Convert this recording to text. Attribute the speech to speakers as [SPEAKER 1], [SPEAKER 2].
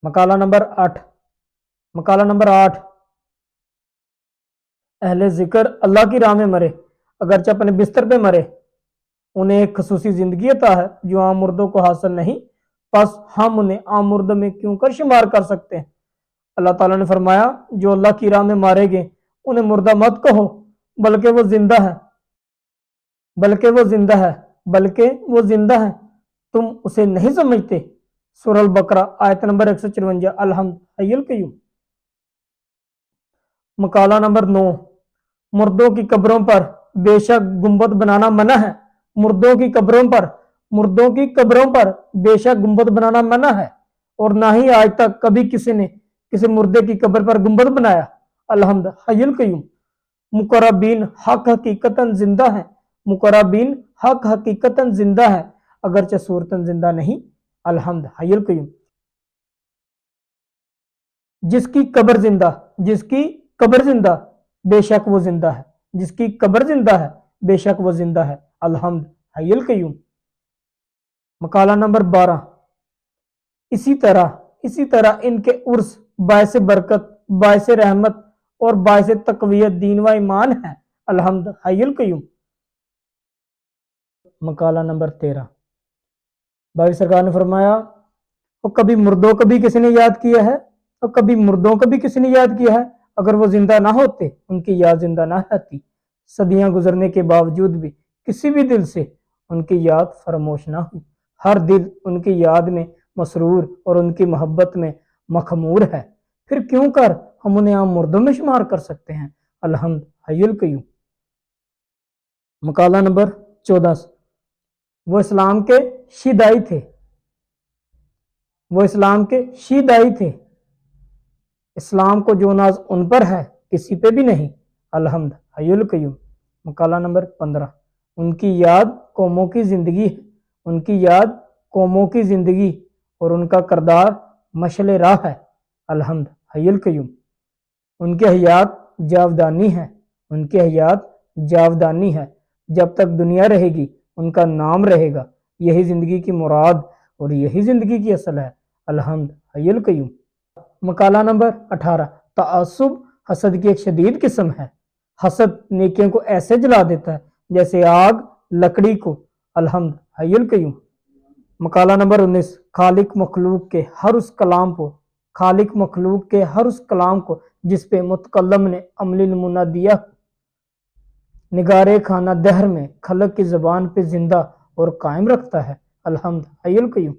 [SPEAKER 1] مقالہ نمبر 8، اہل ذکر اللہ کی راہ میں مرے اگرچہ اپنے بستر پہ مرے، انہیں ایک خصوصی زندگی عطا ہے جو عام مردوں کو حاصل نہیں، پس ہم انہیں عام مردوں میں کیوں کر شمار کر سکتے ہیں۔ اللہ تعالیٰ نے فرمایا جو اللہ کی راہ میں مارے گئے انہیں مردہ مت کہو بلکہ وہ زندہ ہے، بلکہ وہ زندہ ہے، تم اسے نہیں سمجھتے۔ سورہ البقرہ آیت نمبر 154، الحمد حی القیوم۔ مقالہ نمبر 9، مردوں کی قبروں پر بے شک گنبد بنانا منع ہے، مردوں کی قبروں پر بے شک گنبد بنانا منع ہے، اور نہ ہی آج تک کبھی کسی نے کسی مردے کی قبر پر گنبد بنایا۔ الحمد حی القیوم۔ مقربین حق حقیقتاً زندہ ہیں، مقربین حق حقیقتاً زندہ ہے اگرچہ صورتاً زندہ نہیں۔ الحمد حی القیوم۔ جس کی قبر زندہ بے شک وہ زندہ ہے، جس کی قبر زندہ ہے بے شک وہ زندہ ہے۔ الحمد حی القیوم۔ مقالہ نمبر 12، اسی طرح ان کے عرس باعث برکت، باعث رحمت اور باعث تقویت دین و ایمان ہے۔ الحمد حی القیوم۔ مقالہ نمبر 13، باقی سرکار نے فرمایا اور کبھی مردوں کو بھی کسی نے یاد کیا ہے، اور کبھی مردوں کو بھی کسی نے یاد کیا ہے، اگر وہ زندہ نہ ہوتے ان کی یاد زندہ نہ رہتی، صدیاں گزرنے کے باوجود بھی کسی بھی دل سے ان کی یاد فراموش نہ ہوئی، ہر دل ان کی یاد میں مسرور اور ان کی محبت میں مخمور ہے، پھر کیوں کر ہم انہیں عام مردوں میں شمار کر سکتے ہیں۔ الحمد حی القیوم۔ مقالہ نمبر 14، وہ اسلام کے شیدائی تھے، اسلام کو جو ناز ان پر ہے کسی پہ بھی نہیں۔ الحمد حی القیوم۔ مقالہ نمبر 15، ان کی یاد قوموں کی زندگی اور ان کا کردار مشعل راہ ہے۔ الحمد حی القیوم۔ ان کی حیات جاودانی ہے، جب تک دنیا رہے گی ان کا نام رہے گا، یہی زندگی کی مراد اور یہی زندگی کی اصل ہے۔ الحمد حی القیوم۔ مقالہ نمبر 18، تعصب حسد کی ایک شدید قسم ہے، حسد نیکیوں کو ایسے جلا دیتا ہے جیسے آگ لکڑی کو۔ الحمد حی القیوم۔ مقالہ نمبر 19، خالق مخلوق کے ہر اس کلام کو جس پہ متکلم نے عملی نمونہ دیا، نگارے خانہ دہر میں خلق کی زبان پہ زندہ اور قائم رکھتا ہے۔ الحمد حی القیوم۔